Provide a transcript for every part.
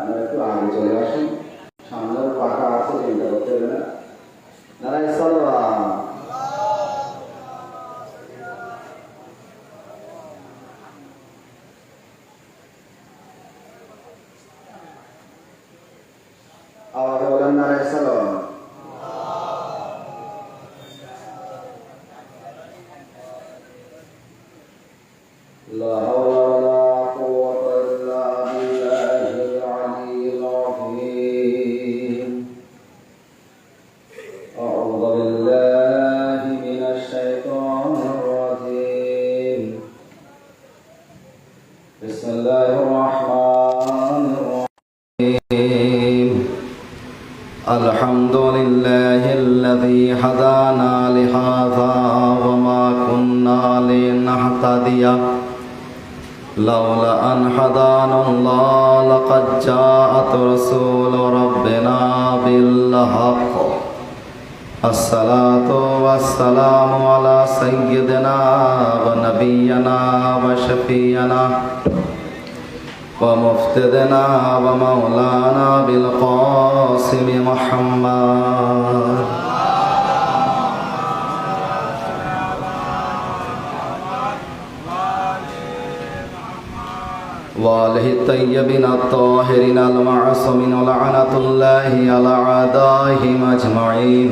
আপনারা একটু আগে চলে আসুন, সামনের পাকা আছে, চিন্তা করতে হবে না। নারায়ে সালাওয়াত। আওয়াজ বলেন নারায়ে সালাওয়াত। লা হাওলা ওয়ালা কুওয়াতা ইল্লা বিল্লাহিল আলিয়্যিল আযীম। আউযু বিল্লাহি মিনাশ শাইতানির রাজীম। বিসমিল্লাহির রাহমানির রাহিম। আলহামদুলিল্লাহিল্লাযী হাদানা লিহাযা ওয়া মা কুন্না লিনাহতাদিয়া লাউলা আন হাদানাল্লাহ লাকাদ জাআত রাসূলু রাব্বিনা বিল হক। আসসালাতু ওয়াসসালামু আলা সাইয়্যিদিনা ওয়া নাবিয়্যিনা ওয়া শাফিয়িনা ওয়া মুফতিদিনা ওয়া মাওলানা বিল কাসিম মুহাম্মদ وآله الطيبين الطاهرين المعصومين ولعنة الله على أعدائهم أجمعين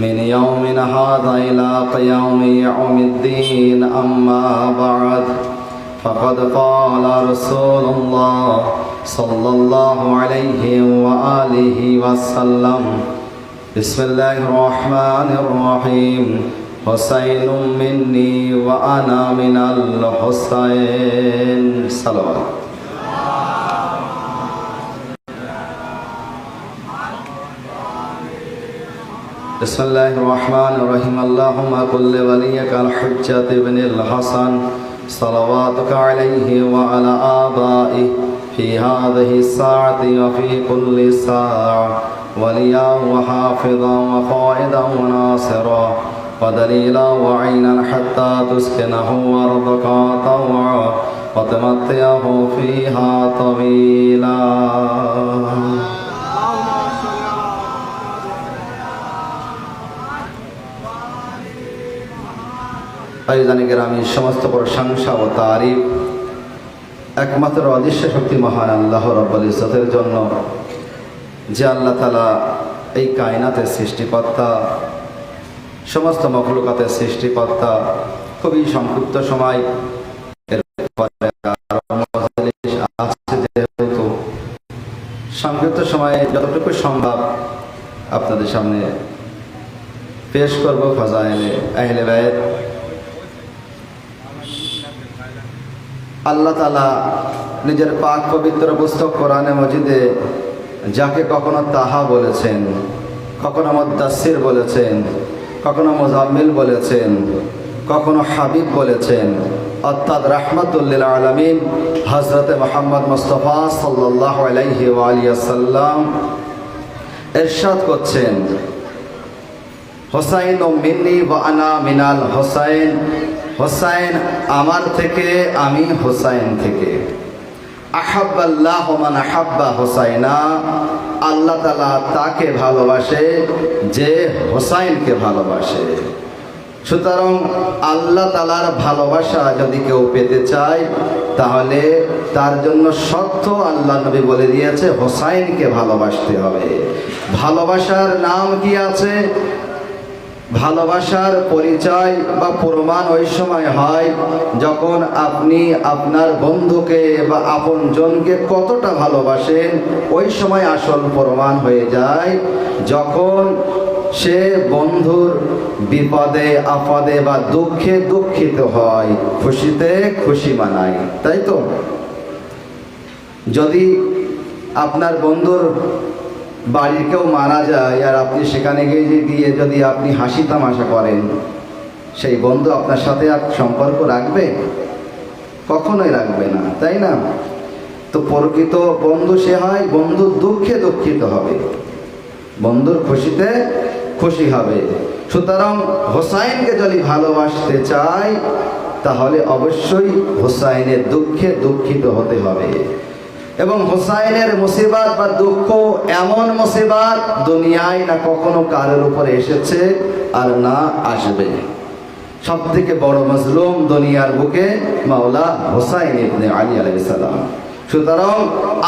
من يومنا هذا إلى قيام يوم الدين. أما بعد فقد قال رسول الله صلى الله عليه وآله وسلم بسم الله الرحمن الرحيم حسين مني وأنا من الحسين. صلوات. بسم الله الرحمن الرحيم. اللهم كل وليك الحجة بن الحسن صلواتك عليه وعلى آبائه في هذه الساعة وفي كل ساعة وليا وحافظا وقائدا وناصرا ودليلا وعينا حتى تسكنه أرضك طوعا وتمتعه فيها طويلا. আয়োজনে গ্রামী সমস্ত প্রশংসা ও তারিফ একমাত্র অদৃশ্য শক্তি মহান আল্লাহ রাব্বুল ইজ্জতের জন্য, যে আল্লাহ তাআলা এই কায়নাতের সৃষ্টিকর্তা, সমস্ত মখলুকাতের সৃষ্টিকর্তা। খুবই সংক্ষিপ্ত সময় সংক্ষিপ্ত সময়ে যতটুকু সম্ভব আপনাদের সামনে পেশ করব ফাজাইলে আহলে বাইত। আল্লাহ তাআলা নিজের পাক পবিত্র পুস্তক কোরআনে মজিদে যাকে কখনো তাহা বলেছেন, কখনো মুদ্দাসসির বলেছেন, কখনো মুজাম্মিল বলেছেন, কখনো হাবিব বলেছেন, অর্থাৎ রাহমাতুল লিল আলামিন হযরত মুহাম্মদ মুস্তাফা সাল্লাল্লাহু আলাইহি ওয়া আলিহি ওয়াসাল্লাম ইরশাদ করছেন, হুসাইন মিন্নি ওয়া আনা মিনাল হুসাইন। হুসাইন আমার থেকে, আমি হুসাইন থেকে। আহাব্বাল্লাহু মান আহাব্বা হুসাইনা। আল্লাহ তাআলা তাকে ভালোবাসে যে হুসাইনকে ভালোবাসে। সুতরাং আল্লাহ তাআলার ভালোবাসা যদি কেউ পেতে চায় তাহলে তার জন্য শর্ত আল্লাহ নবী বলে দিয়েছে, হুসাইনকে ভালোবাসতে হবে। ভালোবাসার নাম কি আছে? ভালোবাসার পরিচয় বা প্রমাণ ওই সময় হয় যখন আপনি আপনার বন্ধুকে বা আপনজনকে কতটা ভালোবাসেন, ওই সময় আসল প্রমাণ হয়ে যায় যখন সে বন্ধুর বিপদে আপদে বা দুঃখে দুঃখিত হয়, খুশিতে খুশি মানায়। তাই তো? যদি আপনার বন্ধুর বাড়ির কেউ মারা যায় আর আপনি সেখানে গিয়ে যদি আপনি হাসি তামাশা করেন, সেই বন্ধু আপনার সাথে আর সম্পর্ক রাখবে? কখনোই রাখবে না, তাই না? তো প্রকৃত বন্ধু সে হয় বন্ধুর দুঃখে দুঃখিত হবে, বন্ধুর খুশিতে খুশি হবে। সুতরাং হুসাইনকে যদি ভালোবাসতে চাই তাহলে অবশ্যই হুসাইনের দুঃখে দুঃখিত হতে হবে। এবং হোসাইনের মুসিবত বা দুঃখ এমন মুসিবত দুনিয়ায় না কখনো কারোর উপরে এসেছে আর না আসবে। সব থেকে বড় মজলুম দুনিয়ার বুকে মাওলা হোসাইন ইবনে আলী আলাইহিস সালাম। সুতরাং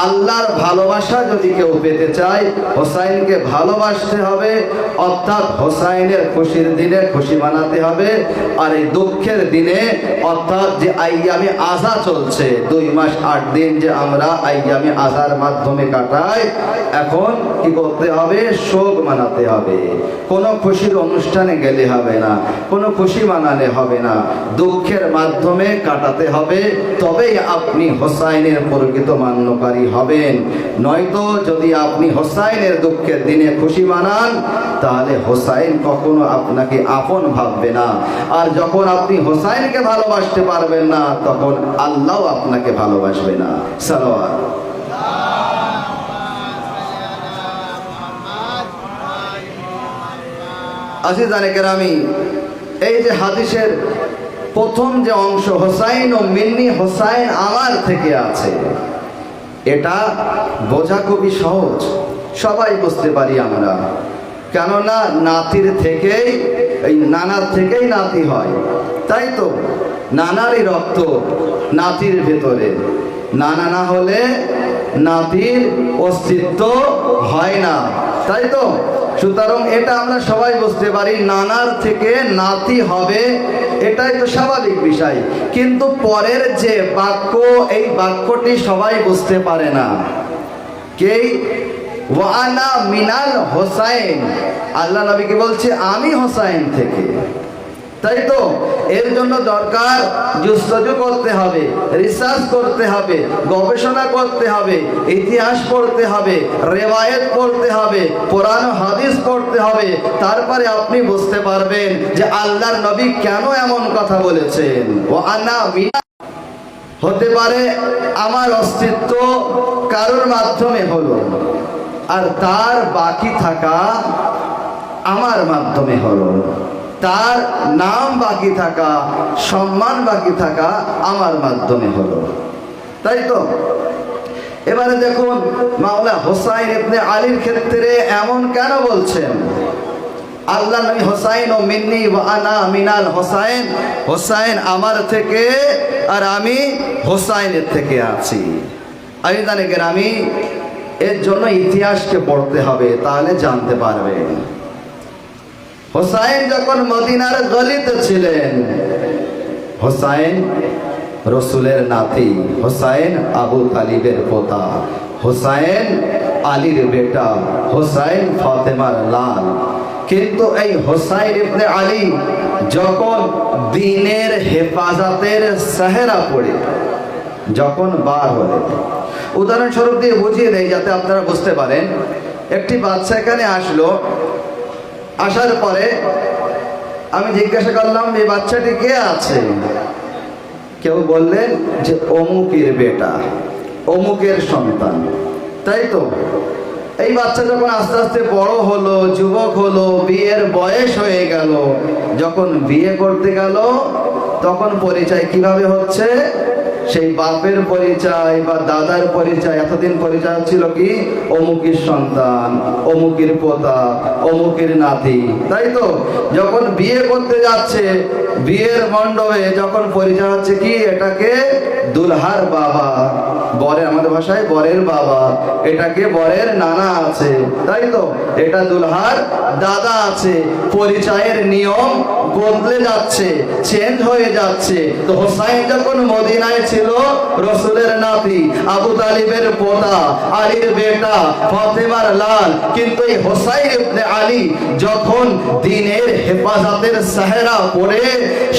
আল্লাহর ভালোবাসা যদি কেউ পেতে চায় হোসাইনকে ভালোবাসতে হবে, অর্থাৎ হোসাইনের খুশির দিনে খুশি মানাতে হবে। আর এই দুঃখের দিনে অর্থাৎ যে আইয়ামে আযা চলছে 2 মাস 8 দিন যে আমরা আইয়ামে আযার মাধ্যমে কাটাই, এখন কি করতে হবে? শোক মানাতে হবে। কোনো খুশির অনুষ্ঠানে গেলে হবে না, কোনো খুশি মানালে হবে না, দুঃখের মাধ্যমে কাটাতে হবে। তবেই আপনি হোসাইনের প্রকৃত মান্যকারী হবেন। নয়তো যদি আপনি হোসাইনের দুঃখের দিনে খুশি মানান তাহলে হোসাইন কখনো আপনাকে আপন ভাববে না। আর যখন আপনি হোসাইনকে ভালোবাসতে পারবেন না তখন আল্লাহ আপনাকে ভালোবাসবে না। সালাওয়াত। আজিজানে কেরামি, এই যে হাদিসের প্রথম যে অংশ হোসাইন ও মিন্নি, হোসাইন আমার থেকে আছে, এটা বোঝা খুবই সহজ, সবাই বুঝতে পারি আমরা। কেননা নাতির থেকেই, এই নানার থেকেই নাতি হয়, তাই তো? নানারই রক্ত নাতির ভেতরে, নানা না হলে নাতির অস্তিত্ব হয় না, তাই তো? সুতরাং এটা আমরা সবাই বুঝতে পারি, নানার থেকে নাতি হবে, এটাই তো স্বাভাবিক বিষয়। কিন্তু পরের যে বাক্য, এই বাক্যটি সবাই বুঝতে পারে না। কে? ওয়ানা মিনাল হোসাইন, আল্লাহ নবীকে বলছে আমি হোসাইন থেকে, তাই তো? এর জন্য দরকার জুস্তজু করতে হবে, রিসার্চ করতে হবে, গবেষণা করতে হবে, ইতিহাস পড়তে হবে, রেওয়ায়েত পড়তে হবে, কোরআন হাদিস পড়তে হবে। তারপরে আপনি বুঝতে পারবেন যে আল্লাহর নবী কেন এমন কথা বলেছেন। ও আনা মিনা, হতে পারে আমার অস্তিত্ব কারোর মাধ্যমে হলো, আর তার বাকি থাকা আমার মাধ্যমে হলো, তার নাম বাকি থাকা, সম্মান বাকি থাকা আমার মাধ্যমে হলো, তাই তো? এবারে দেখুন মাওলা হোসাইন ইবনে আলীর ক্ষেত্রে এমন কেন বলছেন? আল্লাহ নবী হোসাইন ও মিন্নি ওয়া আনা মিনাল হোসাইন, হোসাইন আমার থেকে আর আমি হোসাইনের থেকে আছি। আইদানে কেরামি, এর জন্য ইতিহাসকে পড়তে হবে, তাহলে জানতে পারবেন। হোসাইন যখন মদিনার গলিতে ছিলেন, হোসাইন রসুলের নাতি, হোসাইন আবু তালিবের পোতা, হোসাইন আলীর বেটা, হোসাইন ফাতেমার লাল। কিন্তু এই হোসাইন ইবনে আলী যখন দ্বীনের হেফাজতের সেহরা পড়ে যখন বার হলেন, উদাহরণস্বরূপ দিয়ে বুঝিয়ে দেয় যাতে আপনারা বুঝতে পারেন। একটি বাচ্চা এখানে আসলো, আসার পরে আমি জিজ্ঞাসা করলাম এই বাচ্চাটি কে আছে? কেউ বললেন যে অমুকের বেটা, অমুকের সন্তান, তাই তো? এই বাচ্চা যখন আস্তে আস্তে বড় হলো, যুবক হলো, বিয়ের বয়স হয়ে গেল, যখন বিয়ে করতে গেল তখন পরিচয় কিভাবে হচ্ছে? সেই বাপের পরিচয় বা দাদার পরিচয়, এতদিন পরিচয় ছিল কি অমুকের সন্তান, অমুকের পোতা, অমুকের নাতি, তাই তো? যখন বিয়ে করতে যাচ্ছে, বিয়ের মণ্ডপে যখন পরিচয় হচ্ছে কি এটাকে দুলহার বাবা, বরের, আমাদের ভাষায় বরের বাবা, এটাকে বরের নানা আছে, তাই তো? এটা দুলহার দাদা আছে। পরিচয়ের নিয়ম বদলে যাচ্ছে, চেঞ্জ হয়ে যাচ্ছে। তো হোসাইন যখন মদিনায় ছিল, রসুলের নাতি, আবু তালিবের পোতা, আলীর বেটা, ফাতেমার লাল। কিন্তু এই হোসাইন ইবনে আলী যখন দ্বীনের হেফাজতের সেহরা পড়ে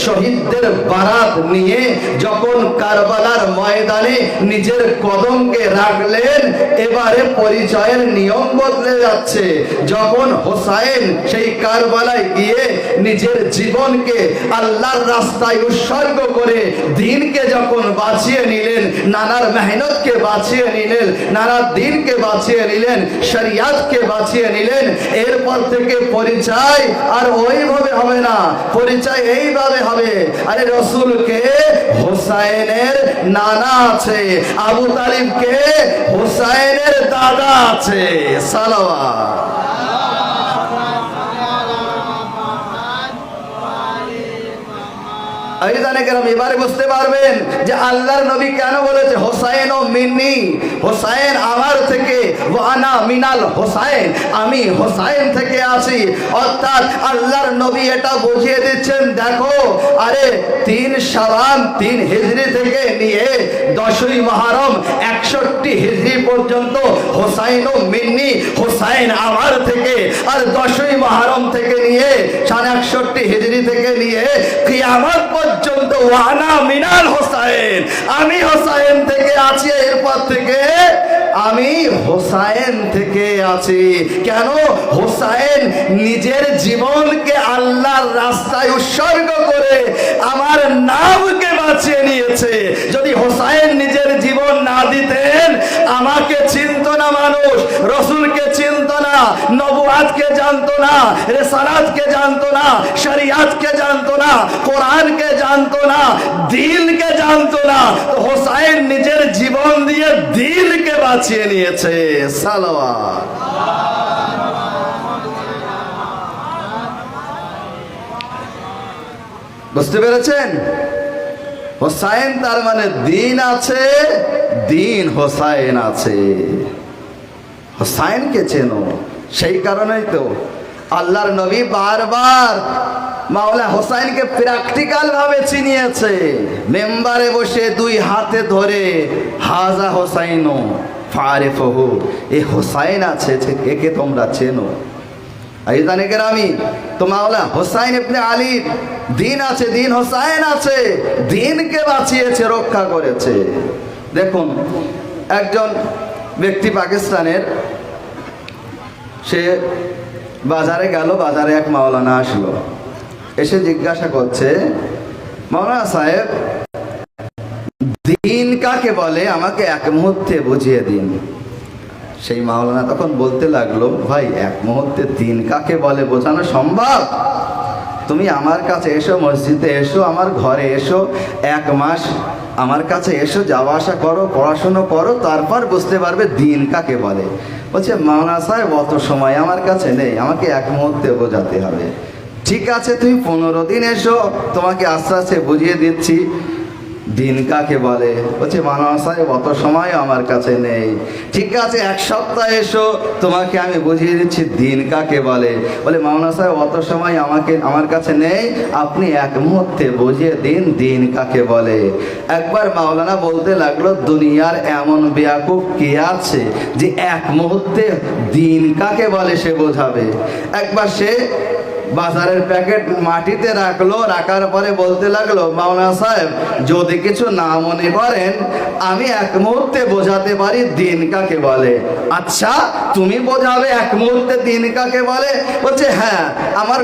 শহীদদের বারাত নিয়ে যখন কারবালার ময়দানে নিজের কদমকে রাখলেন, এবারে পরিচয়ের নিয়ম বদলে যাচ্ছে। যখন হোসাইন সেই কারবালায় গিয়ে নিজের জীবনকে আল্লাহর রাস্তায় উৎসর্গ করে দিনকে যখন বাঁচিয়ে নিলেন, নানার মেহনতকে বাঁচিয়ে নিলেন, নানা দিনকে বাঁচিয়ে নিলেন, শরিয়াতকে বাঁচিয়ে নিলেন, এরপর থেকে পরিচয় আর ওইভাবে হবে না, পরিচয় এইভাবে হবে। আরে রসুলকে হোসাইনের নানা আছে, আবু তালিবকে হোসাইনের দাদা আছে। সালাওয়াত। এবারে বুঝতে পারবেন যে আল্লাহর নবী কেন বলেছে হোসাইন ও মিন্নি, হোসাইন আমার থেকে, ওয়ানা মিনাল হোসাইন, আমি হোসাইন থেকে আছি। অর্থাৎ আল্লাহর নবী এটা বুঝিয়ে দিচ্ছেন, দেখো আরে 3 শাবান 3 হিজরি থেকে নিয়ে 10ই মুহররম 61 হিজরি পর্যন্ত হোসাইন ও মিন্নি, হোসাইন আমার থেকে, আর 10ই মুহররম থেকে নিয়ে 61 হিজরি থেকে নিয়ে কিয়ামত পর্যন্ত ওয়ানা মিনাল হোসাইন, আমি হোসাইন থেকে আছি। এরপর থেকে আমি হোসাইন থেকে আছি। কেন? হোসাইন নিজের জীবনকে আল্লাহর রাস্তায় উৎসর্গ করে আমার নামকে বাঁচিয়ে নিয়েছে। যদি হোসাইন নিজের জীবন না দিতেন, আমাকে চিনত না মানুষ, রসুলকে চিনত না, নবুয়াতকে জানতো না, রিসালাতকে জানতো না, শরিয়াতকে জানতো না, কোরআনকে জানতো না, দিনকে জানতো না। তো হোসাইন নিজের জীবন দিয়ে দিনকে বাঁচিয়ে নিয়েছে। সালাওয়াত। বুঝতে পেরেছেন? হোসাইন তার মানে দিন আছে, দিন হোসাইন আছে। হোসাইনকে চেনো, সেই কারণেই তো আল্লাহর নবী বারবার মাওলা হোসাইনকে প্র্যাকটিক্যাল ভাবে চিনিয়েছে। মেম্বারে বসে 2 হাতে ধরে হাজা হোসাইনো ফারিফহু, এই হোসাইন আছে, একে তোমরা চেনো। আইজানে কেরামি, তো মাওলা হোসাইন ইবনে আলী দিন আছে, দিন হোসাইন আছে, দিনকে বাঁচিয়েছে, রক্ষা করেছে। দেখুন, একজন ব্যক্তি পাকিস্তানের, সে বাজারে গেল, বাজারে এক মাওলানা আসলো, এসে জিজ্ঞাসা করছে, মাওলানা সাহেব দিন কাকে বলে, আমাকে এক মুহূর্তে বুঝিয়ে দিন। সেই মাওলানা তখন বলতে লাগলো, ভাই এক মুহূর্তে দিন কাকে বলে বোঝানো সম্ভব? তুমি আমার কাছে এসো, মসজিদে এসো, আমার ঘরে এসো, 1 মাস আমার কাছে এসো, যাওয়া আসা করো, পড়াশুনো করো, তারপর বুঝতে পারবে দিন কাকে বলে। বলছে, মাওলানা সাহেব অত সময় আমার কাছে নেই, আমাকে এক মুহূর্তে বোঝাতে হবে। ঠিক আছে, তুমি 15 দিন এসো, তোমাকে আস্তে আস্তে বুঝিয়ে দিচ্ছি দিন কাকে বলে। বলছে, মাওলানা সাহেব অত সময় আমার কাছে নেই। ঠিক আছে, 1 সপ্তাহ এসো, তোমাকে আমি বুঝিয়ে দিচ্ছি দিন কাকে বলে। বলে, মাওলানা সাহেব অত সময় আমার কাছে নেই, আপনি এক মুহূর্তে বুঝিয়ে দিন দিন কাকে বলে। একবার মাওলানা বলতে লাগলো, দুনিয়ার এমন বেয়াকুব কে আছে যে এক মুহূর্তে দিন কাকে বলে সে বোঝাবে। একবার সে বাজারের প্যাকেট মাটিতে রাখলো, রাখার পরে বলতে লাগলো, মাওলানা সাহেব যদি কিছু না মনে করেন, আমি এক মুহূর্তে বোঝাতে পারি দিন কাকে বলে। আচ্ছা, তুমি বোঝাবে এক মুহূর্তে দিন কাকে বলে? বলছে, হ্যাঁ, আমার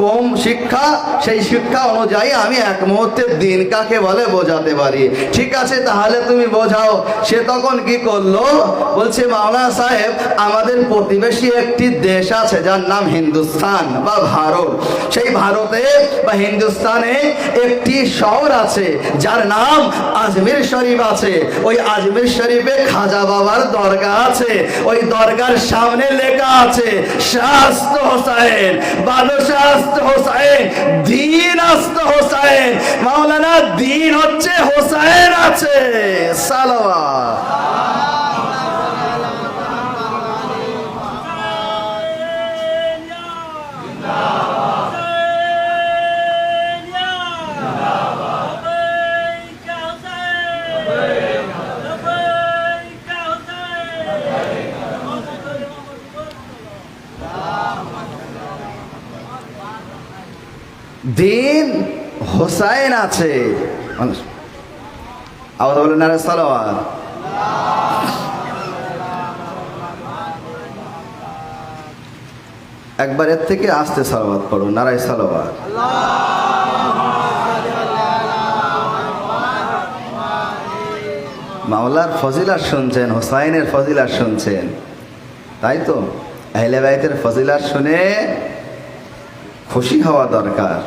কম শিক্ষা, সেই শিক্ষা অনুযায়ী আমি এক মুহূর্তে দিন কাকে বলে বোঝাতে পারি। ঠিক আছে, তাহলে তুমি বোঝাও। সে তখন কি করলো? বলছে, মাওলানা সাহেব আমাদের প্রতিবেশী একটি দেশ আছে যার নাম হিন্দুস্তান বা ভারত। সেই ভারতে বা হিন্দুস্তানে একটি শহর আছে যার নাম আজমির শরীফ আছে। ওই আজমির শরীফে খাজা বাবার দরগা আছে। ওই দরগার সামনে লেখা আছে শাস্ত হোসাইন, বাদশাস্ত হোসাইন, দিন আস্ত হোসাইন। মাওলানা দিন হচ্ছে হোসাইন আছে। সালাওয়াত। দিন হোসাইন আছে। আবার বলেন না সালাওয়াত। একবার এর থেকে আস্তে সালাওয়াত পড়ো, নারায়ে সালাওয়াত। মাওলার ফজিলাত শুনছেন, হোসাইনের ফজিলাত শুনছেন, তাই তো? আহলে বাইতের ফজিলাত শুনে খুশি হওয়া দরকার,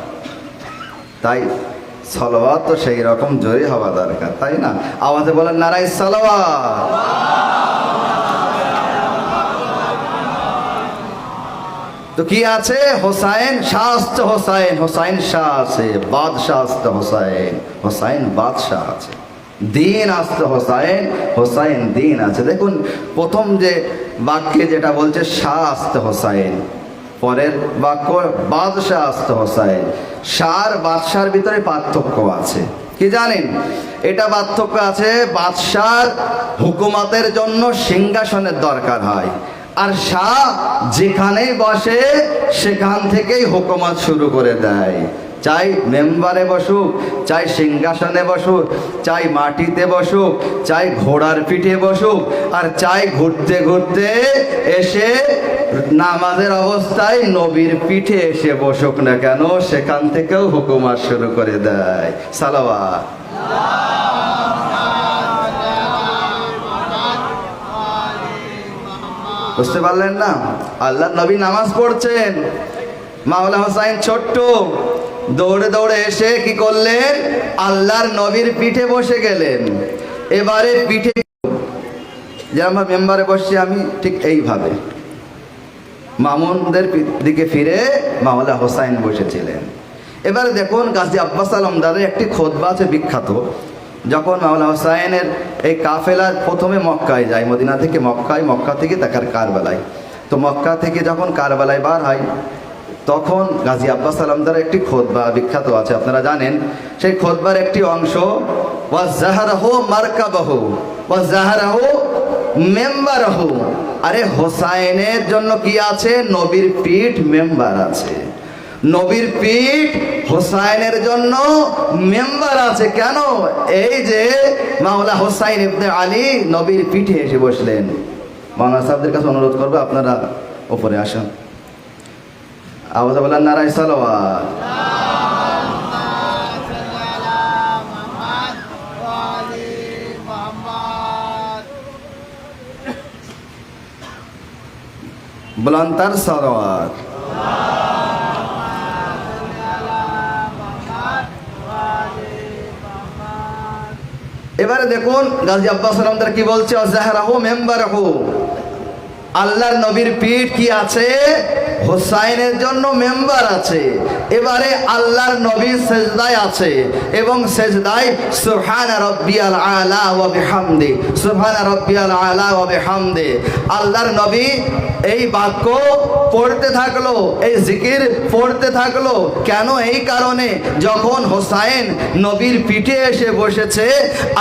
তাই সালাওয়াত তো সেই রকম জোরে হওয়া দরকার, তাই না? আওয়াজে বলেন নারায়ে সালাওয়াত। তো কি আছে? হোসাইন শাস্ত, হোসাইন, হোসাইন শাহ আছে, বাদশাহ আসতে হোসাইন, হোসাইন বাদশাহ আছে, দিন আসতে হোসাইন, হোসাইন দিন আছে। দেখুন প্রথম যে বাক্যে যেটা বলছে শাহ আসতে হোসাইন, পরের বাক্য বাদশাহ আসতে হোসাইন। শাহ আর বাদশার ভিতরে পার্থক্য আছে, কি জানেন? এটা পার্থক্য আছে, বাদশার হুকুমতের জন্য সিংহাসনের দরকার হয়, আর শাহ যেখানেই বসে সেখান থেকেই হুকুমত শুরু করে দেয়। চাই মেম্বারে বসুক, চাই সিংহাসনে বসুক, চাই মাটিতে বসুক, চাই ঘোড়ার পিঠে বসুক, আর চাই ঘুরতে ঘুরতে এসে নামাজের অবস্থায় নবীর পিঠে এসে বসুক না কেন, সেখান থেকেও হুকুমত শুরু করে দেয়। সালাওয়াত। বুঝতে পারলেন না? আল্লাহ নবী নামাজ পড়ছেন, মাওলা হোসাইন ছোট্ট দৌড়ে দৌড়ে এসে কি করলেন? আল্লাহর নবীর পিঠে বসে গেলেন। এবারে পিঠে, যে আমরা মেম্বারে বসছি আমি, ঠিক এইভাবে মামুনদের দিকে ফিরে মাওলা হোসাইন বসেছিলেন। এবারে দেখুন গাজী আব্বাস আলমদারের একটি খুতবা আছে বিখ্যাত, যখন মাওলা হোসাইনের এই কাফেলা প্রথমে মক্কায় যায়, মদিনা থেকে মক্কায়, মক্কা থেকে দেখার কারবালায়। তো মক্কা থেকে যখন কারবালায় বার হয়, তখন গাজী আব্বাস আলমদারের একটি খুতবা বিখ্যাত আছে, আপনারা জানেন। সেই খুতবার একটি অংশ, ওয়া জাহরাহু মারকাবাহু ওয়া জাহরাহু মেম্বারহু। আরে হোসাইনের জন্য কি আছে? নবীর পিঠ মেম্বার আছে, নবীর পিঠ হোসাইনের জন্য মেম্বার আছে। কেন? এই যে মাওলা হোসাইন ইবনে আলী নবীর পিঠে এসে বসলেন। মাওলানা সাহেবদের কাছে অনুরোধ করবো, আপনারা উপরে আসুন। আওয়াজ বলেন নারায়ে সালাওয়াত। বুলন্দার সালাওয়াত। এবারে দেখুন গাজী আব্বাস আলমদার কি বলছে, জাহরাহু মেম্বারহু। আল্লাহর নবীর পিঠ কি আছে? হোসাইনের জন্য মেম্বার আছে। এবারে আল্লাহর নবী সেজদায় আছে, এবং সেজদায় সুবহানা রাব্বিয়াল আলা ওয়া বিহামদি, সুবহানা রাব্বিয়াল আলা ওয়া বিহামদি। আল্লাহর নবী এই বাক্য পড়তে থাকলো, এই জিকির পড়তে থাকলো। কেন? এই কারণে যখন হোসাইন নবীর পিঠে এসে বসেছে,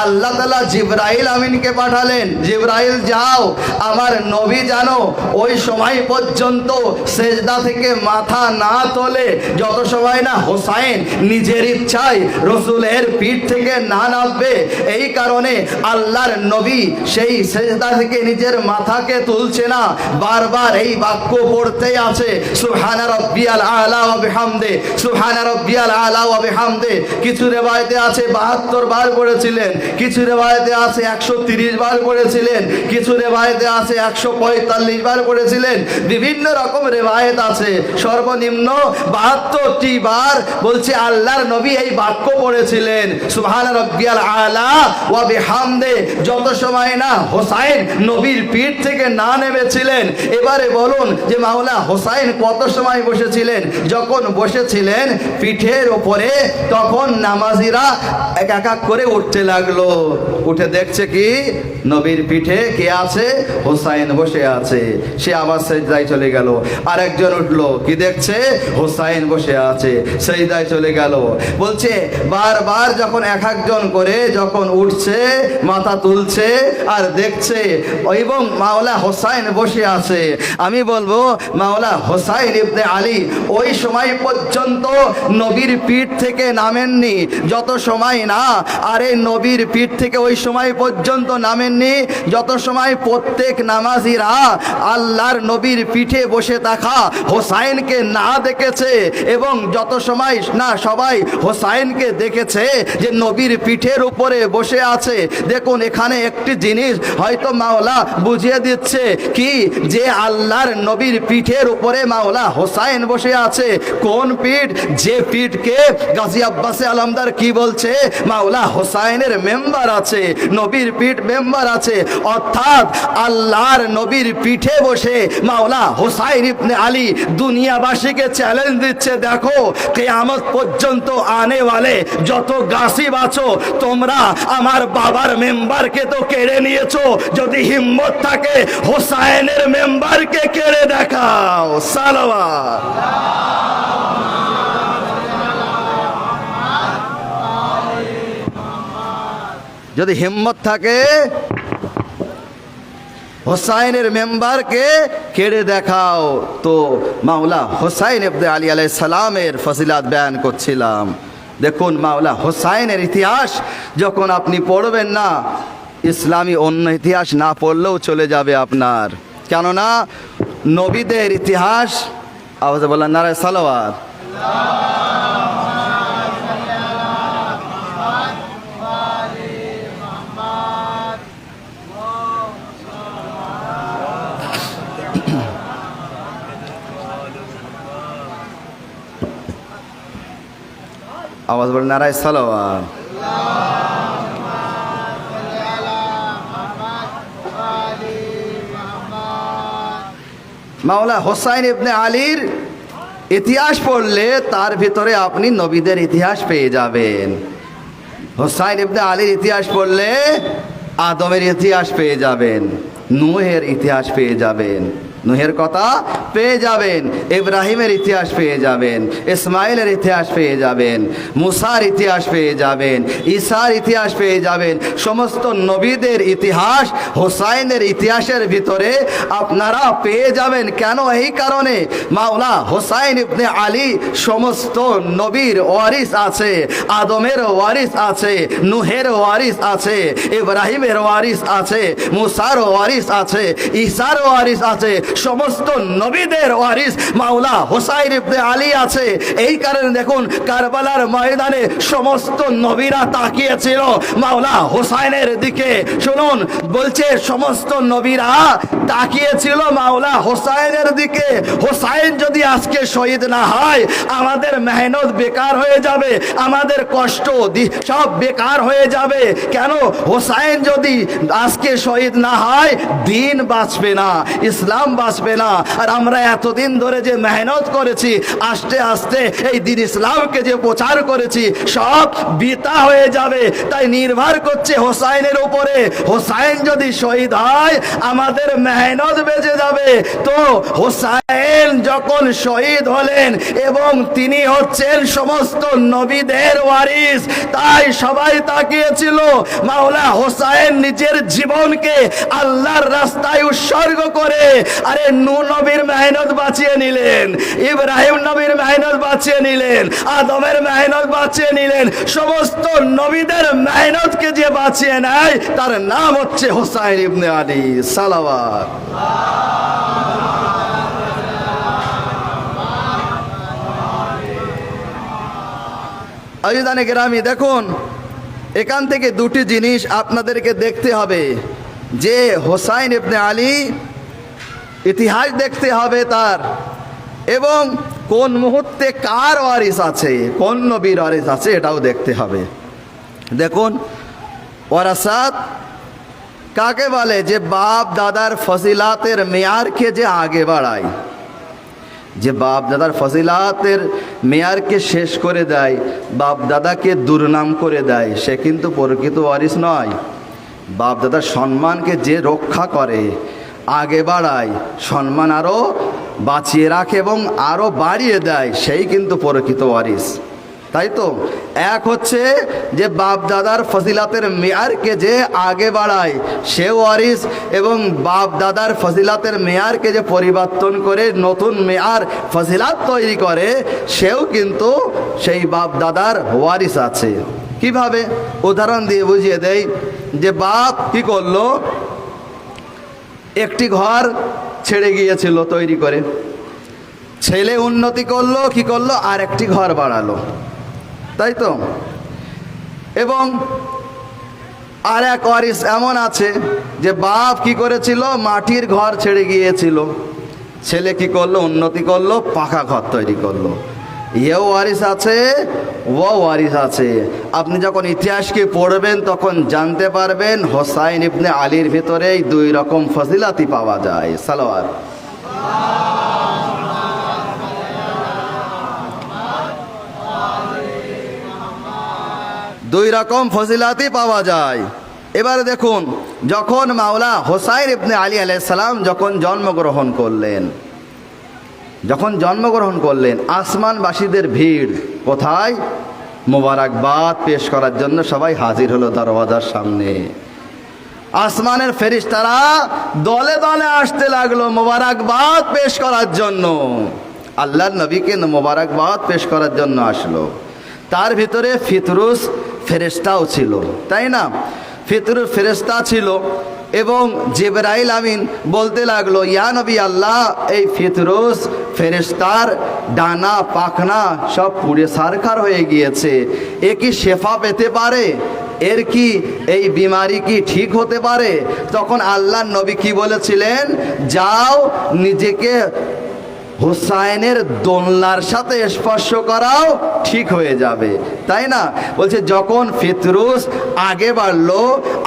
আল্লাহ তাআলা জিবরাইল আমিনকে পাঠালেন, জিবরাইল যাও আমার নবী জানো ওই সময় পর্যন্ত সেজদা থেকে মাথা না তোলে, যত সময় না হোসাইন নিজের ইচ্ছায় রসুলের পিঠ থেকে না নামবে। এই কারণে আল্লাহর নবী সেই সেজদা থেকে নিজের মাথাকে তুলছে না, বারবার এই বাক্য পড়তেই আছে, সুবহানা রাব্বিয়াল আলা ওয়া বিহামদি, সুবহানা রাব্বিয়াল আলা ওয়া বিহামদি। কিছু রিওয়ায়েতে আছে 72 বার পড়েছিলেন, কিছু রিওয়ায়েতে আছে 130 বার পড়েছিলেন, কিছু রিওয়ায়েতে আছে 145 বার পড়েছিলেন, বিভিন্ন রকম রিওয়ায়েত আছে। সর্বনিম্ন 72টি বার বলছে আল্লাহর নবী এই বাক্য পড়েছিলেন, সুবহানা রাব্বিয়াল আলা ওয়া বিহামদি, যত সময় না হোসাইন নবীর পিঠ থেকে না নেমেছিলেন। এবারে বলুন যে মাওলা হোসাইন কত সময় বসেছিলেন? যখন বসেছিলেন পিঠের ওপরে, তখন নামাজিরা এক এক করে উঠতে লাগলো। উঠে দেখছে কি নবীর পিঠে কে আছে? হোসাইন বসে আছে। সে আবার সেজদায় চলে গেল। আরেকজন উঠলো, কি দেখছে? হোসাইন বসে আছে, সেজদায় চলে গেল। বলছে বারবার যখন এক একজন করে যখন উঠছে, মাথা তুলছে আর দেখছে, এবং মাওলা হোসাইন বসে আছে, আমি বলবো মাওলা হোসাইন ইবনে আলী ওই সময় পর্যন্ত নবীর পিঠ থেকে নামেননি, যত সময় না, আরে নবীর পিঠ থেকে ওই সময় পর্যন্ত নামেননি যত সময় প্রত্যেক নামাজিরা আল্লাহর নবীর পিঠে বসে থাকা হোসাইনকে না দেখেছে এবং যত সময় না সবাই হোসাইনকে দেখেছে যে নবীর পিঠের উপরে বসে আছে। দেখুন এখানে একটি জিনিস হয়তো মাওলা বুঝিয়ে দিচ্ছে কি, যে আল্লাহর নবীর পিঠের উপরে মাওলা হোসাইন বসে আছে। কোন পিঠ? যে পিঠকে গাজী আব্বাসে আলমদার কি বলছে, মাওলা হোসাইনের মেম্বার আছে, নবীর পিঠ মেম্বার আছে। অর্থাৎ আল্লাহর নবীর পিঠে বসে মাওলা হোসাইন ইবনে আলী দুনিয়াবাসীকে চ্যালেঞ্জ দিচ্ছে, দেখো কিয়ামত পর্যন্ত আনে ওয়ালে যত গাসিব আছো তোমরা আমার বাবার মেম্বারকে তো কেড়ে নিয়েছো, যদি হিম্মত থাকে হোসাইনের মেম্বারকে কেড়ে দেখাও। সালাওয়াত। যদি হিম্মত থাকে হোসাইনের মেম্বারকে কেড়ে দেখাও। তো মাওলা হোসাইন ইবনে আলী আলাইহিস সালামের ফজিলাত বয়ান করছিলাম। দেখুন মাওলা হোসাইনের ইতিহাস যখন আপনি পড়বেন না, ইসলামী অন্য ইতিহাস না পড়লেও চলে যাবে আপনার। কেননা নবীদের ইতিহাস, আওয়াজে বলেন নারায়ে সালাওয়াত। আওয়াজ বলেন নারায়ে সালাওয়াত। মাওলা হোসাইন ইবনে আলীর ইতিহাস পড়লে তার ভিতরে আপনি নবীদের ইতিহাস পেয়ে যাবেন। হোসাইন ইবনে আলীর ইতিহাস পড়লে আদমের ইতিহাস পেয়ে যাবেন, নূহের ইতিহাস পেয়ে যাবেন, নূহের কথা পেয়ে যাবেন, ইব্রাহিমের ইতিহাস পেয়ে যাবেন, ইসমাইলের ইতিহাস পেয়ে যাবেন, মুসার ইতিহাস পেয়ে যাবেন, ঈসার ইতিহাস পেয়ে যাবেন। সমস্ত নবীদের ইতিহাস হোসাইনের ইতিহাসের ভিতরে আপনারা পেয়ে যাবেন। কেন? এই কারণে মাওলা হোসাইন ইবনে আলী সমস্ত নবীর ওয়ারিস আছে, আদমের ওয়ারিস আছে, নূহের ওয়ারিস আছে, ইব্রাহিমের ওয়ারিস আছে, মুসার ওয়ারিস আছে, ঈসার ওয়ারিস আছে, সমস্ত নবীদের ওয়ারিস মাওলা হোসাইন ইবনে আলী আছে। এই কারণে দেখুন কারবালার ময়দানে সমস্ত নবীরা তাকিয়েছিল মাওলা হোসাইনের দিকে। শুনুন বলছে সমস্ত নবীরা তাকিয়েছিল মাওলা হোসাইনের দিকে। হোসাইন যদি আজকে শহীদ না হয় আমাদের মেহনত বেকার হয়ে যাবে, আমাদের কষ্ট সব বেকার হয়ে যাবে। কেন? হোসাইন যদি আজকে শহীদ না হয় দিন বাঁচবে না, ইসলাম বাঁচবে না। আর আমরা এতদিন ধরে যে মেহনত করেছি, আস্তে আস্তে এই দিন ইসলামকে যে প্রচার করেছি সব বৃথা হয়ে যাবে। তাই নির্ভর করছে হোসাইনের উপরে। হোসাইন যদি শহীদ হয় আমাদের মেহনত বেঁচে যাবে। তো হোসাইন যখন শহীদ হলেন এবং তিনি হচ্ছেন সমস্ত নবীদের ওয়ারিস, তাই সবাই তাকিয়েছিল মাওলা হোসাইন নিজের জীবনকে আল্লাহর রাস্তায় উৎসর্গ করে আরে নূহ নবীর মেহনত বাঁচিয়ে নিলেন, ইব্রাহিম নবীর মেহনত বাঁচিয়ে নিলেন, আদমের মেহনত বাঁচিয়ে নিলেন। সমস্ত নবীদের মেহনতকে যে বাঁচিয়ে নেয় তার নাম হচ্ছে হোসাইন ইবনে আলী। সালাওয়াত। আজিজানে কেরামি, দেখুন এখান থেকে দুটি জিনিস আপনাদেরকে দেখতে হবে, যে হোসাইন ইবনে আলী ইতিহাস দেখতে হবে তার, এবং কোন মুহূর্তে কার ওয়ারিস আছে, কোন নবীর ওয়ারিস আছে এটাও দেখতে হবে। দেখুন ওয়ারাসাত কাকে বলে? যে বাপ দাদার ফজিলাতের মেয়ারকে যে আগে বাড়ায়, যে বাপ দাদার ফজিলাতের মেয়ারকে শেষ করে দেয়, বাপ দাদাকে দুর্নাম করে দেয়, সে কিন্তু প্রকৃত ওয়ারিস নয়। বাপ দাদার সম্মানকে যে রক্ষা করে, আগে বাড়ায়, সম্মান আরও বাঁচিয়ে রাখে এবং আরও বাড়িয়ে দেয়, সেই কিন্তু প্রকৃত ওয়ারিস। তাই তো এক হচ্ছে যে বাপ দাদার ফজিলাতের মেয়ারকে যে আগে বাড়ায় সে ওয়ারিস, এবং বাপ দাদার ফজিলাতের মেয়ারকে যে পরিবর্তন করে নতুন মেয়ার ফজিলাত তৈরি করে সেও কিন্তু সেই বাপ দাদার ওয়ারিস আছে। কিভাবে? উদাহরণ দিয়ে বুঝিয়ে দেই। যে বাপ কি করলো, একটি ঘর ছেড়ে গিয়েছিল তৈরি করে, ছেলে উন্নতি করলো, কি করলো, আর একটি ঘর বাড়ালো, তাই তো। এবং আর এক ওয়ারিস এমন আছে যে বাপ কি করেছিল, মাটির ঘর ছেড়ে গিয়েছিল, ছেলে কি করলো, উন্নতি করলো, পাকা ঘর তৈরি করলো। এও ওয়ারিস আছে, ও ওয়ারিস আছে। আপনি যখন ইতিহাসকে পড়বেন তখন জানতে পারবেন হোসাইন ইবনে আলীর ভিতরে এই দুই রকম ফজিলাতি পাওয়া যায়। সালোয়ার। দুই রকম ফজিলাতি পাওয়া যায়। এবারে দেখুন, যখন মাওলা হোসাইন ইবনে আলী আলাইহিস সালাম যখন জন্মগ্রহণ করলেন, আসমানবাসীদের ভিড় কোথায়, মোবারকবাদ পেশ করার জন্য সবাই হাজির হলো দরওয়াজার সামনে। আসমানের ফেরেশতারা দলে দলে আসতে লাগলো মোবারকবাদ পেশ করার জন্য। আল্লাহর নবীকে মোবারকবাদ পেশ করার জন্য আসলো। তার ভিতরে ফিতরুস ফেরেশতাও ছিল, তাই না? ফিতরুস ফেরেশতা ছিল এবং জিবরাইল আমিন বলতে লাগলো, ইয়া নবী আল্লাহ, এই ফিতরুস ফেরেশতার ডানা পাখনা সব পুড়ে ছারখার হয়ে গিয়েছে, এ কি শেফা পেতে পারে, এর কি এই বিমারি কি ঠিক হতে পারে? তখন আল্লাহর নবী কি বলেছিলেন, যাও নিজেকে হোসাইনের দোলনার সাথে স্পর্শ করাও, ঠিক হয়ে যাবে, তাই না? বলছে যখন ফিতরুস আগে বাড়লো,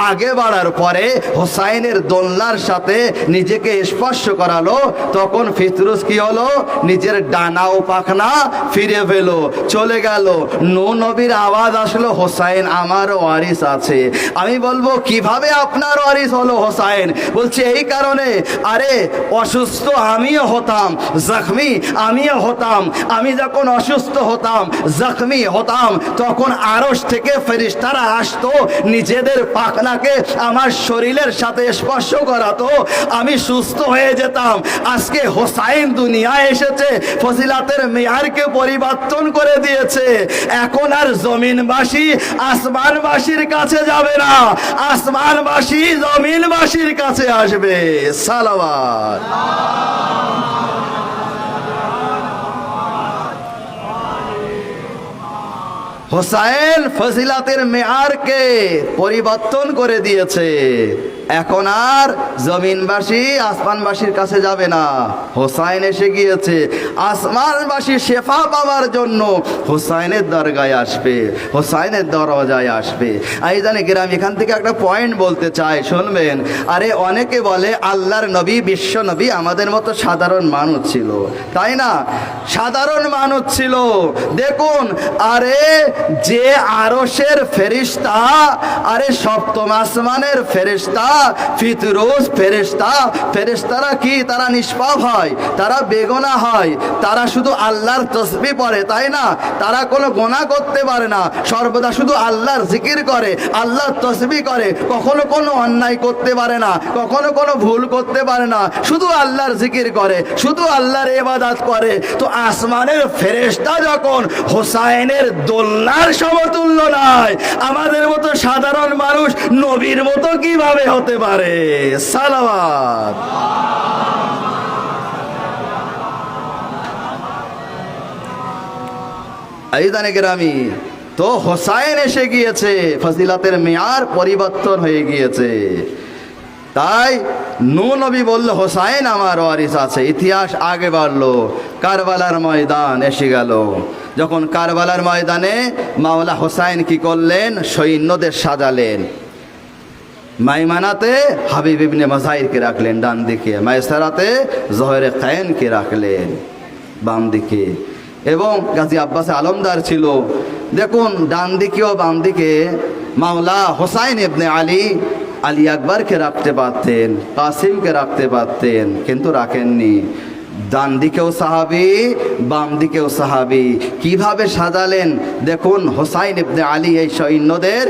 আগে বাড়ার পরে হোসাইনের দোলনার সাথে নিজেকে স্পর্শ করালো, তখন ফিতরুস কি হলো, নিজের ডানা ও পাখনা ফিরে পেলো, চলে গেল। নবীর আওয়াজ আসলো, হোসাইন আমার ওয়ারিস আছে। আমি বলবো কিভাবে আপনার ওয়ারিস হলো হোসাইন? বলছে এই কারণে, আরে অসুস্থ আমিও হতাম, জখমি আমিও হতাম, আমি যখন অসুস্থ হতাম, জখমি হতাম, তখন আরশ থেকে ফেরেশতারা আসতো, নিজেদের পাখনাকে আমার শরীরের সাথে স্পর্শ করাতো, আমি সুস্থ হয়ে যেতাম। আজকে হোসাইন দুনিয়ায় এসেছে, ফজিলাতের মেয়ারকে পরিবর্তন করে দিয়েছে। এখন আর জমিনবাসী আসমানবাসীর কাছে যাবে না, আসমানবাসী জমিনবাসীর কাছে আসবে। সালাওয়াত। হোসাইন ফজিলাতের মেয়ারকে পরিবর্তন করে দিয়েছে। এখন আর জমিনবাসী আসমানবাসীর কাছে যাবে না, হোসাইন এসে গিয়েছে। আসমানবাসী শেফা পাওয়ার জন্য হোসাইনের দরগায় আসবে, হোসাইনের দরজায় আসবে। আমি জানি গ্রাম, এখান থেকে একটা পয়েন্ট বলতে চাই, শুনবেন। আরে অনেকে বলে আল্লাহর নবী বিশ্ব নবী আমাদের মতো সাধারণ মানুষ ছিল, তাই না? সাধারণ মানুষ ছিল। দেখুন, আরে যে আরশের ফেরেশতা, আরে সপ্তম আসমানের ফেরেশতা, ফিতরুস ফেরেশতা, ফেরেশতারা কি তারা নিষ্পাপ হয়? তারা বেগুনাহ হয়, তারা শুধু আল্লাহর তাসবিহ পড়ে, তাই না? তারা কোনো গুনাহ করতে পারে না, সর্বদা শুধু আল্লাহর জিকির করে, আল্লাহর তাসবিহ করে, কখনো কোনো অন্যায় করতে পারে না, কখনো কোনো ভুল করতে পারে না, শুধু আল্লাহর জিকির করে, শুধু আল্লাহর ইবাদত করে। তো আসমানের ফেরেশতা যখন হোসাইনের দোলনার সমতুল্য নয়, আমাদের মতো সাধারণ মানুষ নবীর মতো কিভাবে হতে পারে? সালাওয়াত। আইদানে গ্রামী, তো হোসাইন এসে গিয়েছে, ফজিলাতের মেয়ার পরিবর্তন হয়ে গিয়েছে। তাই নবী বলল হোসাইন আমার ওয়ারিস আছে। ইতিহাস আগে বাড়লো, কারবালার ময়দান এসে গেল। যখন কারবালার ময়দানে মাওলা হোসাইন কি করলেন, সৈন্যদের সাজালেন। মাইমানাতে হাবিব ইবনে মাজাহিরকে রাখলেন ডান দিকে, মায়সারাতে জোহরে কায়েনকে রাখলেন বাম দিকে, এবং গাজী আব্বাস আলমদার ছিল। দেখুন, ডান দিকে ও বাম দিকে মাওলা হোসাইন ইবনে আলী, আলী আকবরকে রাখতে পারতেন, কাসিমকে রাখতে পারতেন, কিন্তু রাখেননি। ডান দিকেও সাহাবী, বাম দিকেও সাহাবী। কিভাবে সাজালেন দেখুন। হোসাইন ইবনে আলী এই সৈন্যদের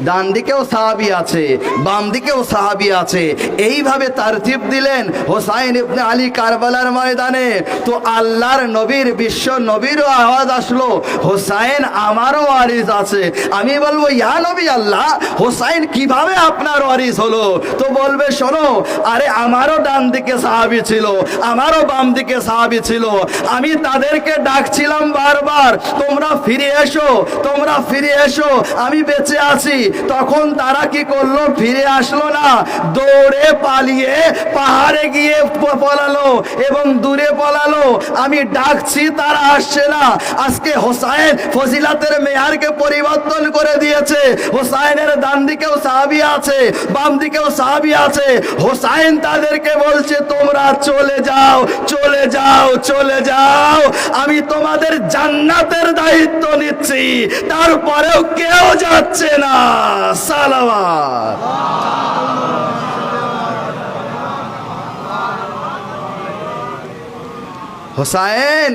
ডান দিকেও সাহাবী আছে, বাম দিকেও সাহাবী আছে, এইভাবে তারতিব দিলেন হোসাইন ইবনে আলী কারবালার ময়দানে। তো আল্লাহর নবীর, বিশ্ব নবীরও আওয়াজ আসলো, হোসাইন আমারও ওয়ারিস আছে। আমি বলবো ইয়া নবী আল্লাহ, হোসাইন কিভাবে আপনার ওয়ারিস হলো? তো বলবে শোনো, আরে আমারও ডান দিকে সাহাবী ছিল, আমারও বাম দিকে সাহাবী ছিল। আমি তাদেরকে ডাকছিলাম বারবার, তোমরা ফিরে এসো, তোমরা ফিরে এসো, আমি বেঁচে আছি। তখন তারা কি করলো? ফিরে আসলো না, দৌড়ে পালিয়ে পাহাড়ে গিয়ে পলালো এবং দূরে পলালো। আমি ডাকছি, তারা আসছে না। আজকে হোসাইন ফজিলাতের মেয়ারকে পরিবর্তন করে দিয়েছে। হোসাইনের ডান দিকেও সাহাবী আছে, বাম দিকেও সাহাবী আছে। হোসাইন তাদেরকে বলছে তোমরা চলে যাও, চলে যাও, চলে যাও, আমি তোমাদের জান্নাতের দায়িত্ব নিচ্ছি। তারপরেও কেউ যাচ্ছে না। সালাওয়াত। হোসাইন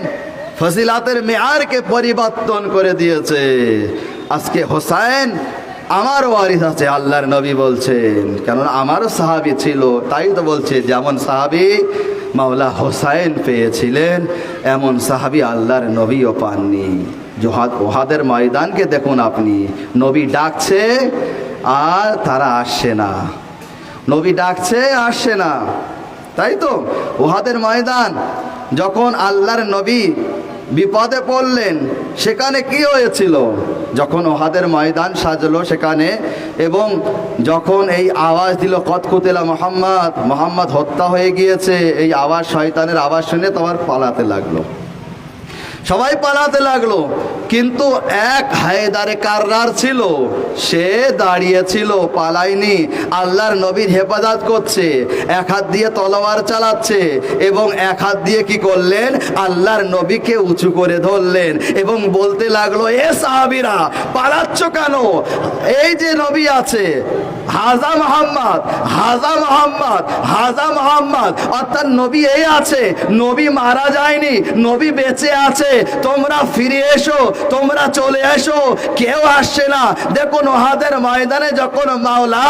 ফজিলাতের মেয়ারকে পরিবর্তন করে দিয়েছে। আজকে হোসাইন আমার ওয়ারিস আছে, আল্লাহর নবী বলছেন, কেননা আমারও সাহাবী ছিল। তাই তো বলছে যেমন সাহাবী মাওলা হোসাইন পেয়েছিলেন, এমন সাহাবী আল্লাহর নবীও পাননি। ওহাদের ময়দানকে দেখুন আপনি, নবী ডাকছে আর তারা আসছে না, নবী ডাকছে আসছে না। তাই তো ওহাদের ময়দান যখন আল্লাহর নবী বিপদে পড়লেন, সেখানে কি হয়েছিল? যখন ওহাদের ময়দান সাজলো সেখানে, এবং যখন এই আওয়াজ দিল কত কুতিলা মুহাম্মদ, মুহাম্মদ হত্যা হয়ে গিয়েছে, এই আওয়াজ, শয়তানের আওয়াজ শুনে তোমার পালাতে লাগলো, সবাই পালাতে লাগলো। কিন্তু এক হায়দারে কাররার ছিল, সে দাঁড়িয়েছিল, পালায়নি, আল্লাহর নবীর হেফাজত করছে, এক হাত দিয়ে তলোয়ার চালাচ্ছে এবং এক হাত দিয়ে কি করলেন? আল্লাহর নবীকে উঁচু করে ধরলেন এবং বলতে লাগলো, এ সাহাবীরা পালাচ্ছ কেন? এই যে নবী আছে, হাজা মোহাম্মদ, হাজা মোহাম্মদ, হাজা মোহাম্মদ, অর্থাৎ নবী এই আছে, নবী মারা যায়নি, নবী বেঁচে আছে, তোমরা ফিরে এসো, তোমরা চলে এসো, কেউ আসছে না। দেখুন ওহাদের ময়দানে যখন মাওলা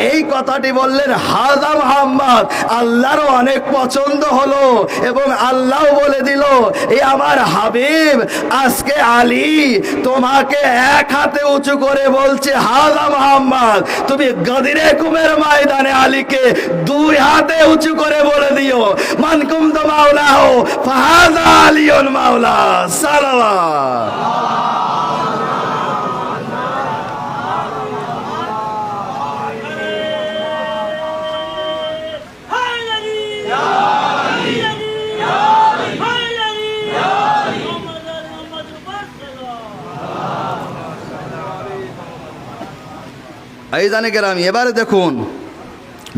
এই কথাটি বললেন, হাজা মোহাম্মদ, আল্লাহরও অনেক পছন্দ হলো এবং আল্লাহ বলে দিল, এই আমার হাবিব আজকে আলী তোমাকে এক হাতে উঁচু করে বলছে, হাজা মোহাম্মদ, তুমি গদিরে কুমের ময়দানে আলীকে দুই হাতে উঁচু করে বলে দিও, মান কুনতু মাওলাহু ফাহাজা আলিয়ুন মাওলা। সালাওয়াত। আইজানে কেরামি, এবারে দেখুন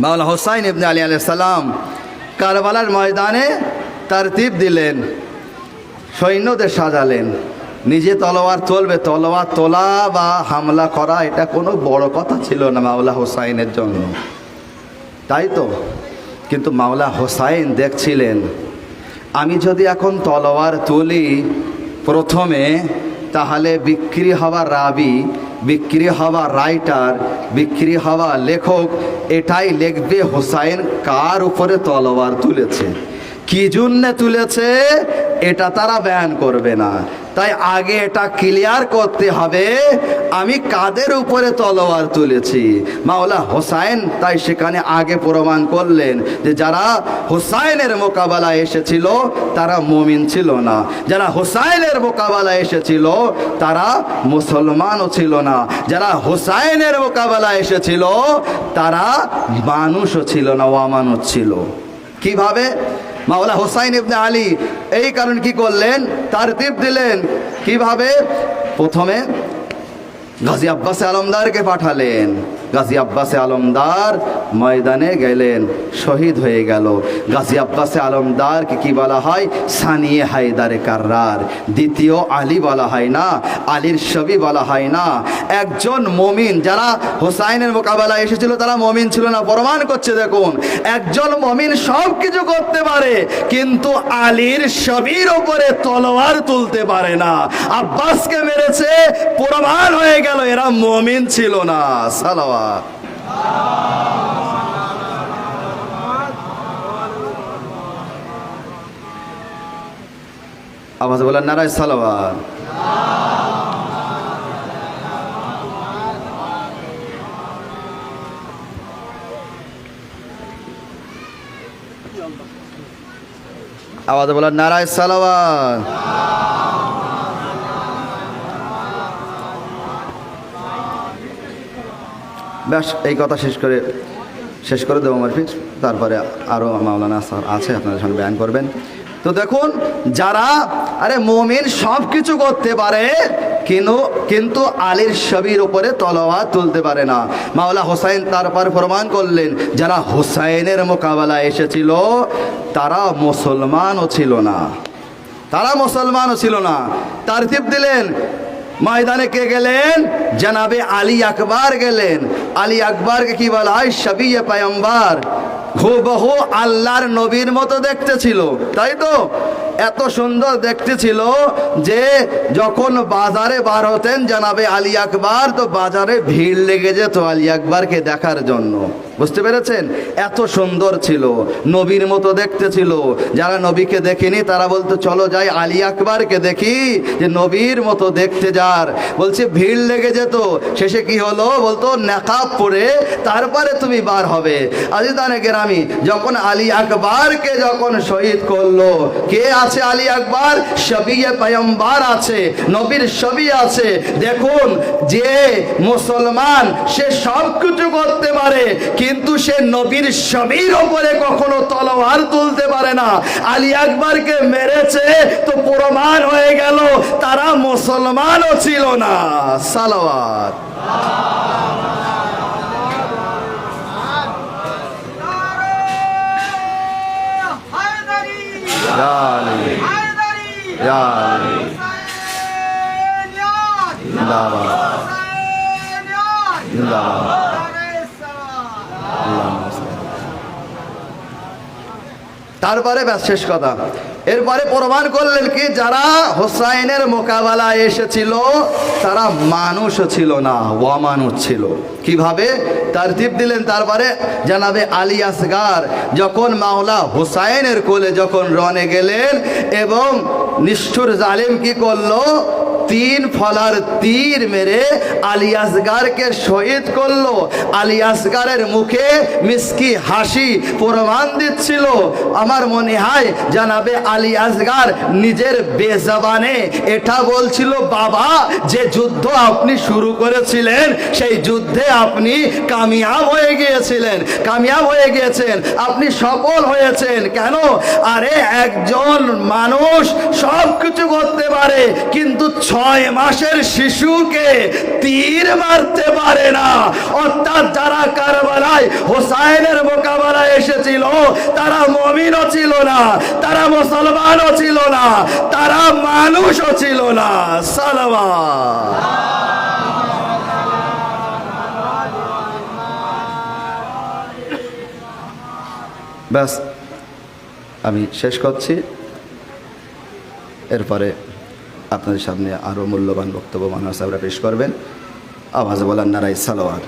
মাওলা হোসাইন ইবনে আলী আলাইহিস সালাম কারবালার ময়দানে তারতিব দিলেন, সৈন্যদের সাজালেন। নিজে তলোয়ার চলবে, তলোয়ার তোলা বা হামলা করা এটা কোনো বড় কথা ছিল না মাওলা হোসাইনের জন্য, তাই তো। কিন্তু মাওলা হোসাইন দেখছিলেন, আমি যদি এখন তলোয়ার তুলি প্রথমে, তাহলে বিক্রি হওয়া রাবি, বিক্রি হওয়া রাইটার, বিক্রি হওয়া লেখক এটাই লিখবে হোসাইন কার উপরে তলোয়ার তুলেছে, কি জন্যে তুলেছে, এটা তারা বয়ান করবে না। তাই আগে এটা ক্লিয়ার করতে হবে আমি কাদের উপরে তলোয়ার তুলেছি। মাওলা হোসাইন তাই সেখানে আগে প্রমাণ করলেন যে যারা হোসাইনের মোকাবেলায় এসেছিল তারা মুমিন ছিল না, যারা হোসাইনের মোকাবেলায় এসেছিল তারা মুসলমানও ছিল না, যারা হোসাইনের মোকাবেলায় এসেছিল তারা মানুষও ছিল না, অমানুষ ছিল। কিভাবে? মাওলা হোসাইন ইবনে আলী এই কারণ কি করলেন? তারতিব দিলেন। কিভাবে? প্রথমে গাজী আব্বাস আলমদারকে পাঠালেন, গাজী আব্বাসে আলমদার ময়দানে গেলেন, শহীদ হয়ে গেল। গাজী আব্বাসে আলমদারকে কি বলা হয়? সানিয়ে হায়দারে কার্রার, দ্বিতীয় আলী বলা হয় না, আলীর ছবি বলা হয় না। একজন মমিন, যারা হোসাইনের মোকাবেলায় এসেছিল তারা মমিন ছিল না, প্রমাণ করছে দেখুন। একজন মমিন সব কিছু করতে পারে কিন্তু আলীর ছবির উপরে তলোয়ার তুলতে পারে না। আব্বাসকে মেরেছে, প্রমাণ হয়ে গেল এরা মমিন ছিল না। সালাওয়াত। আওয়াজ বলেন নারায়ে সালাওয়াত। আওয়াজ বলেন নারায়ে সালাওয়াত। ব্যাস, এই কথা শেষ করে দেবো মারফিক, তারপরে আরও মাওলানা স্যার আছে আপনাদের সঙ্গে বয়ান করবেন। তো দেখুন, যারা মুমিন সব কিছু করতে পারে কিন্তু আলীর ছবির উপরে তলোয়ার তুলতে পারে না। মাওলা হোসাইন তারপর প্রমাণ করলেন, যারা হোসাইনের মোকাবেলায় এসেছিল তারা মুসলমানও ছিল না। তারতিব দিলেন, ময়দানে কে গেলেন? জনাবে আলী আকবর গেলেন। আলী আকবরকে কি বলা হয়? শবিয়ে পয়গম্বর, হুবহু আল্লাহর নবীর মতো দেখতে ছিল, তাই তো? এত সুন্দর দেখতে ছিল যে যখন বাজারে বার হতেন জনাবে আলী আকবর, তো বাজারে ভিড় লেগে যেত আলী আকবরকে দেখার জন্য। বুঝতে পেরেছেন? এত সুন্দর ছিল, নবীর মতো দেখতে ছিল। যারা নবীকে দেখেনি তারা বলতো চলো যাই আলী আকবরকে দেখি, যে নবীর মতো দেখতে যার। বলছে ভিড় লেগে যেত। শেষে কি হলো? বলতো নেকাব পরে তারপরে তুমি বার হবে। আজিদানে গেরামি, যখন আলী আকবরকে যখন শহীদ করলো, কে আছে আলী আকবর? শবিয়ে পয়গম্বর আছে, নবীর ছবি আছে। দেখুন, যে মুসলমান সে সব কিছু করতে পারে কিন্তু সে নবীর ছবির উপরে কখনো তলোয়ার তুলতে পারে না। আলী আকবরকে মেরেছে, তো প্রমাণ হয়ে গেল তারা মুসলমানও ছিল না। সালাওয়াত। তারপরে ব্যাস শেষ কথা। এরপরে প্রমাণ করলেন কি, যারা হোসাইনের মোকাবেলায় এসেছিল তারা মানুষও ছিল না, অমানুষ ছিল। কিভাবে? তারতিব দিলেন। তারপরে জানাবে আলী আসগার যখন মাওলা হোসাইনের কোলে যখন রনে গেলেন এবং নিষ্ঠুর জালিম কি করলো? 3 ফলার তীর মেরে আলী আসগারকে শহীদ করলো। আলী আসগারের মুখে মিষ্টি হাসি প্রমাণ দিচ্ছিল। আমার মনে হয় জানাবে আলী আসগার নিজের বেজবানে এটা বলছিল, বাবা যে যুদ্ধ আপনি শুরু করেছিলেন সেই যুদ্ধে আপনি কামিয়াব হয়ে গিয়েছেন, আপনি সফল হয়েছেন। কেন? আরে একজন মানুষ সব কিছু করতে পারে কিন্তু 6 মাসের শিশুকে তীর মারতে পারে না। অর্থাৎ যারা কারবালায় হোসাইনের মোকাবেলায় এসেছিল তারা মুমিনও ছিল না, তারা মুসলমানও ছিল না, তারা মানুষও ছিল না। সালাওয়াত। ব্যাস, আমি শেষ করছি। এরপরে আপনাদের সামনে আরও মূল্যবান বক্তব্য মাওলানা সাহেবরা পেশ করবেন। আওয়াজ বলেন নারায়ে সালাওয়াত।